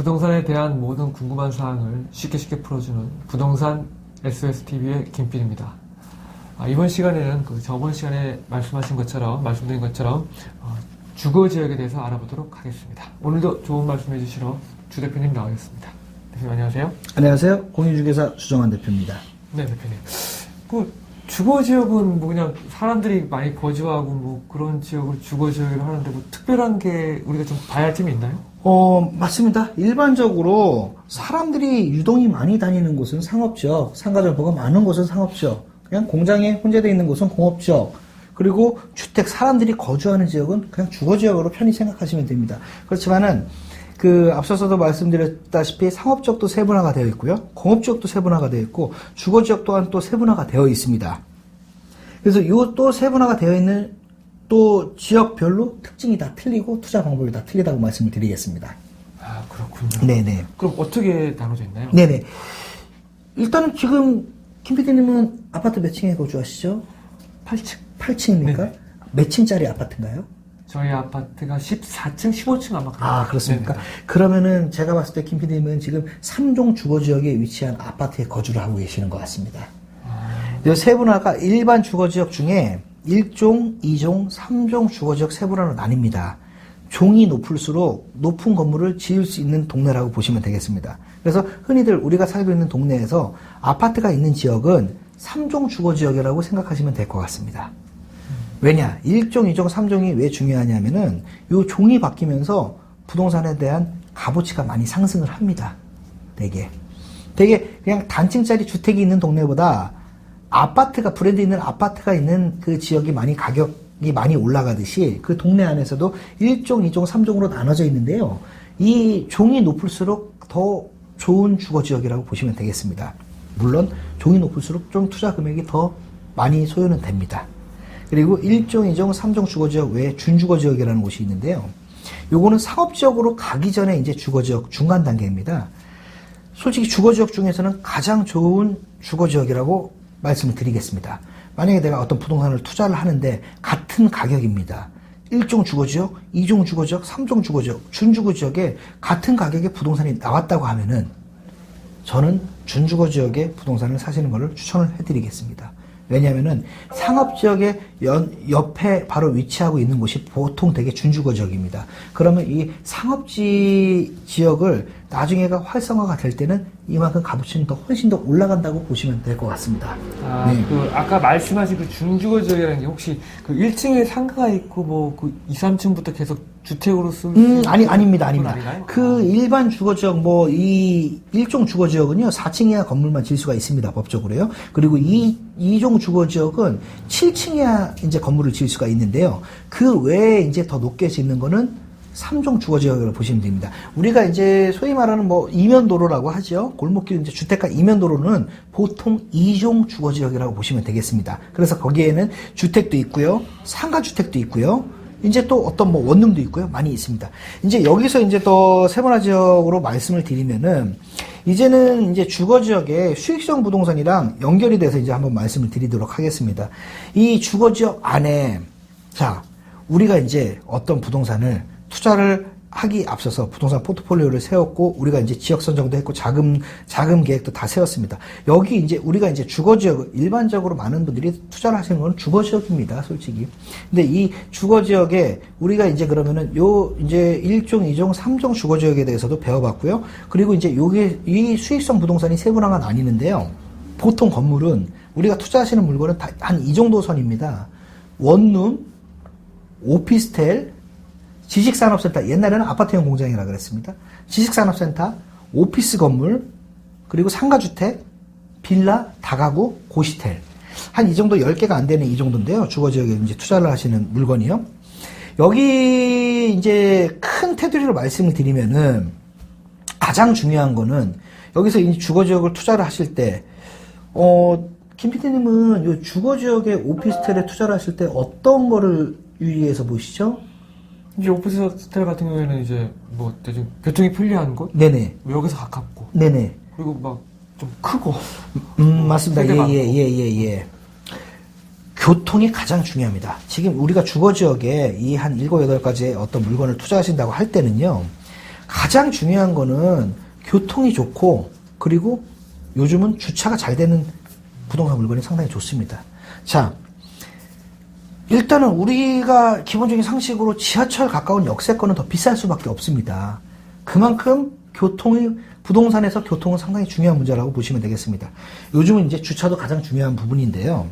부동산에 대한 모든 궁금한 사항을 쉽게 풀어주는 부동산 SOSTV의 김필입니다. 이번 시간에는 저번 시간에 말씀드린 것처럼 주거지역에 대해서 알아보도록 하겠습니다. 오늘도 좋은 말씀 해주시러 주 대표님 나오셨습니다. 대표님 안녕하세요. 안녕하세요. 공인중개사 주정환 대표입니다. 네, 대표님. 주거지역은 그냥 사람들이 많이 거주하고 그런 지역을 주거지역이라고 하는데 특별한 게 우리가 좀 봐야 할 점이 있나요? 맞습니다. 일반적으로 사람들이 유동이 많이 다니는 곳은 상업지역, 상가점포가 많은 곳은 상업지역, 그냥 공장에 혼재되어 있는 곳은 공업지역, 그리고 주택, 사람들이 거주하는 지역은 그냥 주거지역으로 편히 생각하시면 됩니다. 그렇지만은 앞서서도 말씀드렸다시피 상업지역도 세분화가 되어 있고요. 공업지역도 세분화가 되어 있고 주거지역 또한 또 세분화가 되어 있습니다. 그래서 이 또 세분화가 되어 있는 또 지역별로 특징이 다 틀리고 투자 방법이 다 틀리다고 말씀을 드리겠습니다. 아, 그렇군요. 네네. 그럼 어떻게 나눠져 있나요? 네네. 일단은 지금 김 PD님은 아파트 몇 층에 거주하시죠? 8층. 8층입니까? 네네. 몇 층짜리 아파트인가요? 저희 아파트가 14층, 15층 아마 그런 아, 그렇습니까? 네네. 그러면은 제가 봤을 때 김 PD님은 지금 3종 주거지역에 위치한 아파트에 거주를 하고 계시는 것 같습니다. 이 세분화가 일반 주거지역 중에 1종, 2종, 3종 주거지역 세분화로 나뉩니다. 종이 높을수록 높은 건물을 지을 수 있는 동네라고 보시면 되겠습니다. 그래서 흔히들 우리가 살고 있는 동네에서 아파트가 있는 지역은 3종 주거지역이라고 생각하시면 될 것 같습니다. 왜냐? 1종, 2종, 3종이 왜 중요하냐면은 이 종이 바뀌면서 부동산에 대한 값어치가 많이 상승을 합니다. 되게 그냥 단층짜리 주택이 있는 동네보다 아파트가 브랜드 있는 아파트가 있는 그 지역이 가격이 많이 올라가듯이 그 동네 안에서도 1종, 2종, 3종으로 나눠져 있는데요. 이 종이 높을수록 더 좋은 주거지역이라고 보시면 되겠습니다. 물론 종이 높을수록 좀 투자 금액이 더 많이 소요는 됩니다. 그리고 1종, 2종, 3종 주거지역 외에 준주거지역이라는 곳이 있는데요. 요거는 상업지역으로 가기 전에 이제 주거지역 중간 단계입니다. 솔직히 주거지역 중에서는 가장 좋은 주거지역이라고 말씀을 드리겠습니다. 만약에 내가 어떤 부동산을 투자를 하는데 같은 가격입니다. 1종 주거지역, 2종 주거지역, 3종 주거지역, 준주거지역에 같은 가격의 부동산이 나왔다고 하면은 저는 준주거지역의 부동산을 사시는 것을 추천을 해드리겠습니다. 왜냐하면은 상업지역의 옆에 바로 위치하고 있는 곳이 보통 되게 준주거지역입니다. 그러면 이 상업지 지역을 나중에가 활성화가 될 때는 이만큼 값어치는 훨씬 더 올라간다고 보시면 될 것 같습니다. 네. 아까 말씀하신 준주거지역이라는 게 혹시 1층에 상가가 있고 2, 3층부터 계속 주택으로 쓸 수 아닙니다. 아닌가요? 일반 주거지역, 이 1종 주거지역은요, 4층 이하 건물만 질 수가 있습니다, 법적으로요. 그리고 2종 주거지역은 7층 이하 이제 건물을 질 수가 있는데요. 그 외에 이제 더 높게 짓는 거는 3종 주거지역이라고 보시면 됩니다. 우리가 이제 소위 말하는 이면도로라고 하죠. 골목길 이제 주택가 이면도로는 보통 2종 주거지역이라고 보시면 되겠습니다. 그래서 거기에는 주택도 있고요, 상가주택도 있고요, 이제 또 어떤 원룸도 있고요, 많이 있습니다. 이제 여기서 이제 더 세분화 지역으로 말씀을 드리면은 이제는 이제 주거지역의 수익성 부동산이랑 연결이 돼서 이제 한번 말씀을 드리도록 하겠습니다. 이 주거지역 안에 우리가 이제 어떤 부동산을 투자를 하기 앞서서 부동산 포트폴리오를 세웠고 우리가 이제 지역 선정도 했고 자금 계획도 다 세웠습니다. 여기 이제 우리가 이제 주거지역 일반적으로 많은 분들이 투자를 하시는 건 주거지역입니다, 솔직히. 근데 이 주거지역에 우리가 이제 그러면은 이제 1종, 2종, 3종 주거지역에 대해서도 배워봤고요. 그리고 이제 이 수익성 부동산이 세분화가 나뉘는데요. 보통 건물은 우리가 투자하시는 물건은 다 한 이 정도 선입니다. 원룸, 오피스텔, 지식산업센터, 옛날에는 아파트형 공장이라 그랬습니다. 지식산업센터, 오피스 건물, 그리고 상가주택, 빌라, 다가구, 고시텔. 한 이 정도 10개가 안 되는 이 정도인데요. 주거지역에 이제 투자를 하시는 물건이요. 여기 이제 큰 테두리로 말씀을 드리면은 가장 중요한 거는 여기서 이 주거지역을 투자를 하실 때, 김 PD님은 이 주거지역의 오피스텔에 투자를 하실 때 어떤 거를 유의해서 보시죠? 이제 오피스텔 같은 경우에는 이제 대충 교통이 편리한 곳? 네네. 여기서 가깝고. 네네. 그리고 좀 크고. 맞습니다. 예. 교통이 가장 중요합니다. 지금 우리가 주거지역에 이 한 7, 8가지의 어떤 물건을 투자하신다고 할 때는요, 가장 중요한 거는 교통이 좋고 그리고 요즘은 주차가 잘 되는 부동산 물건이 상당히 좋습니다. 자, 일단은 우리가 기본적인 상식으로 지하철 가까운 역세권은 더 비쌀 수밖에 없습니다. 그만큼 부동산에서 교통은 상당히 중요한 문제라고 보시면 되겠습니다. 요즘은 이제 주차도 가장 중요한 부분인데요.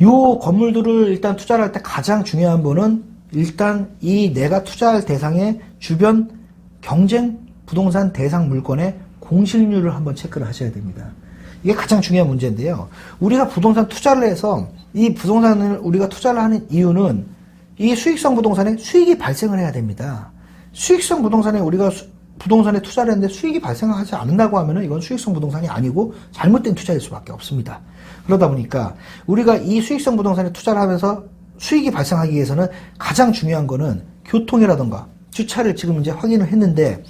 요 건물들을 일단 투자를 할 때 가장 중요한 거는 일단 이 내가 투자할 대상의 주변 경쟁 부동산 대상 물건의 공실률을 한번 체크를 하셔야 됩니다. 이게 가장 중요한 문제인데요. 우리가 부동산 투자를 해서 이 부동산을 우리가 투자를 하는 이유는 이 수익성 부동산에 수익이 발생을 해야 됩니다. 수익성 부동산에 우리가 부동산에 투자를 했는데 수익이 발생하지 않는다고 하면은 이건 수익성 부동산이 아니고 잘못된 투자일 수밖에 없습니다. 그러다 보니까 우리가 이 수익성 부동산에 투자를 하면서 수익이 발생하기 위해서는 가장 중요한 거는 교통이라던가 주차를 지금 이제 확인을 했는데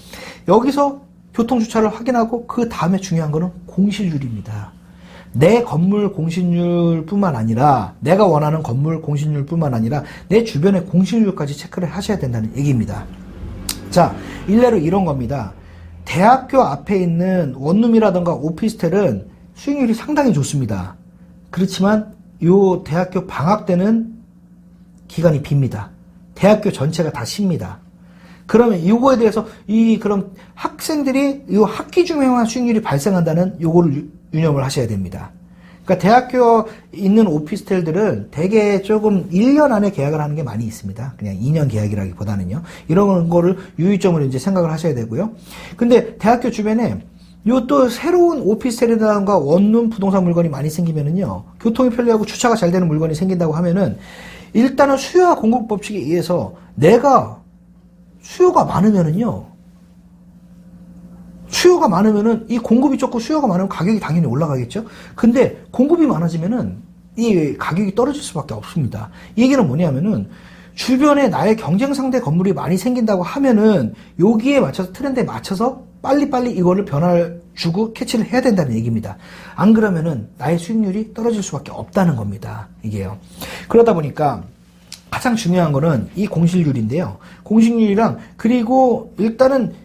여기서 교통 주차를 확인하고 그 다음에 중요한 거는 공실률입니다. 내 건물 공실률뿐만 아니라 내가 원하는 건물 공실률뿐만 아니라 내 주변의 공실률까지 체크를 하셔야 된다는 얘기입니다. 자, 일례로 이런 겁니다. 대학교 앞에 있는 원룸이라던가 오피스텔은 수익률이 상당히 좋습니다. 그렇지만 요 대학교 방학 때는 기간이 빕니다. 대학교 전체가 다 쉽니다. 그러면 이거에 대해서 그럼 학생들이 이 학기 중에만 수익률이 발생한다는 요거를 유념을 하셔야 됩니다. 그러니까 대학교 있는 오피스텔들은 대개 조금 1년 안에 계약을 하는 게 많이 있습니다. 그냥 2년 계약이라기보다는요. 이런 거를 유의점을 이제 생각을 하셔야 되고요. 근데 대학교 주변에 요 또 새로운 오피스텔이라든가 원룸 부동산 물건이 많이 생기면은요. 교통이 편리하고 주차가 잘 되는 물건이 생긴다고 하면은 일단은 수요와 공급 법칙에 의해서 내가 수요가 많으면은요. 수요가 많으면은 이 공급이 적고 수요가 많으면 가격이 당연히 올라가겠죠. 근데 공급이 많아지면은 이 가격이 떨어질 수밖에 없습니다. 이 얘기는 뭐냐면은 주변에 나의 경쟁 상대 건물이 많이 생긴다고 하면은 여기에 맞춰서 트렌드에 맞춰서 빨리빨리 이거를 변화를 주고 캐치를 해야 된다는 얘기입니다. 안 그러면은 나의 수익률이 떨어질 수밖에 없다는 겁니다. 이게요. 그러다 보니까 가장 중요한 거는 이 공실률인데요. 공실률이랑 그리고 일단은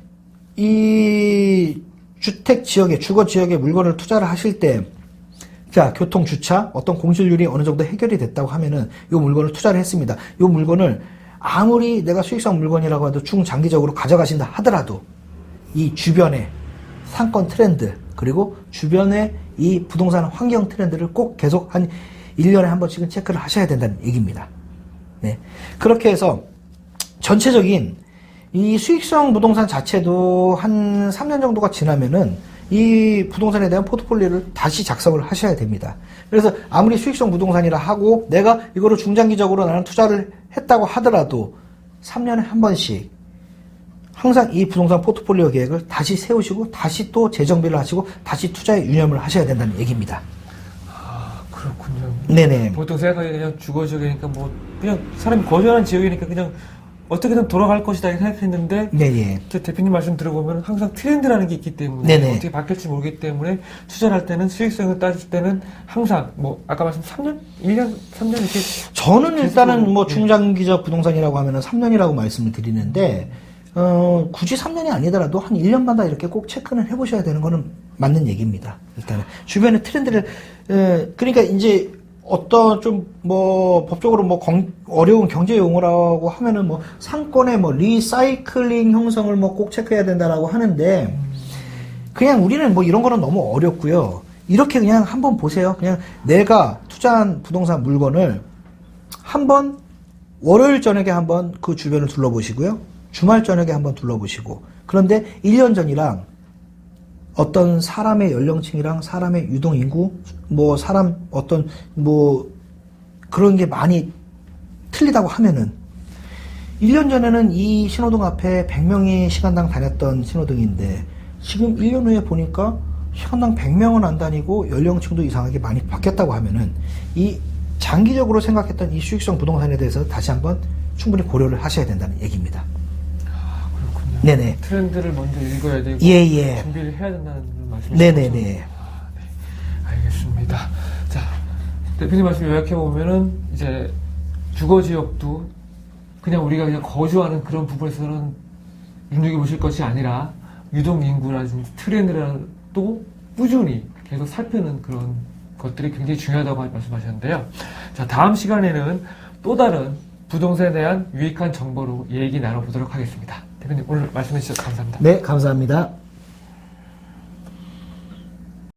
이 주택 지역에 주거 지역에 물건을 투자를 하실 때 자, 교통 주차 어떤 공실률이 어느 정도 해결이 됐다고 하면은 이 물건을 투자를 했습니다. 이 물건을 아무리 내가 수익성 물건이라고 해도 중장기적으로 가져가신다 하더라도 이 주변의 상권 트렌드 그리고 주변의 이 부동산 환경 트렌드를 꼭 계속 한 1년에 한 번씩은 체크를 하셔야 된다는 얘기입니다. 네. 그렇게 해서 전체적인 이 수익성 부동산 자체도 한 3년 정도가 지나면은 이 부동산에 대한 포트폴리오를 다시 작성을 하셔야 됩니다. 그래서 아무리 수익성 부동산이라 하고 내가 이거를 중장기적으로 나는 투자를 했다고 하더라도 3년에 한 번씩 항상 이 부동산 포트폴리오 계획을 다시 세우시고 다시 또 재정비를 하시고 다시 투자에 유념을 하셔야 된다는 얘기입니다. 아, 그렇군요. 네네. 보통 생각하기에 그냥 주거 지역이니까 뭐 그냥 사람이 거주하는 지역이니까 그냥 어떻게든 돌아갈 것이다 생각했는데 네네. 대표님 말씀 들어보면 항상 트렌드라는 게 있기 때문에 네네. 어떻게 바뀔지 모르기 때문에 투자를 할 때는 수익성을 따질 때는 항상 뭐 아까 말씀 3년? 1년? 3년 이렇게 저는 일단은 뭐 네. 중장기적 부동산이라고 하면은 3년이라고 말씀을 드리는데 굳이 3년이 아니더라도 한 1년마다 이렇게 꼭 체크는 해보셔야 되는 거는 맞는 얘기입니다. 일단은 주변의 트렌드를 그러니까 이제 어떤 좀 뭐 법적으로 뭐 어려운 경제 용어라고 하면은 뭐 상권의 뭐 리사이클링 형성을 뭐 꼭 체크해야 된다라고 하는데 그냥 우리는 뭐 이런 거는 너무 어렵고요. 이렇게 그냥 한번 보세요. 그냥 내가 투자한 부동산 물건을 한번 월요일 저녁에 한번 그 주변을 둘러보시고요. 주말 저녁에 한번 둘러보시고 그런데 1년 전이랑 어떤 사람의 연령층이랑 사람의 유동인구 뭐 사람 어떤 뭐 그런 게 많이 틀리다고 하면은 1년 전에는 이 신호등 앞에 100명이 시간당 다녔던 신호등인데 지금 1년 후에 보니까 시간당 100명은 안 다니고 연령층도 이상하게 많이 바뀌었다고 하면은 이 장기적으로 생각했던 이 수익성 부동산에 대해서 다시 한번 충분히 고려를 하셔야 된다는 얘기입니다. 아, 그렇군요. 네네. 트렌드를 먼저 읽어야 되고 예. 준비를 해야 된다는 말씀이시죠? 네네네. 아, 네. 알겠습니다. 자, 대표님 말씀 요약해 보면은 이제 주거 지역도 그냥 우리가 그냥 거주하는 그런 부분에서는 눈여겨보실 것이 아니라 유동인구라든지 트렌드라도 꾸준히 계속 살피는 그런 것들이 굉장히 중요하다고 말씀하셨는데요. 자, 다음 시간에는 또 다른 부동산에 대한 유익한 정보로 얘기 나눠보도록 하겠습니다. 대표님 오늘 말씀해 주셔서 감사합니다. 네, 감사합니다.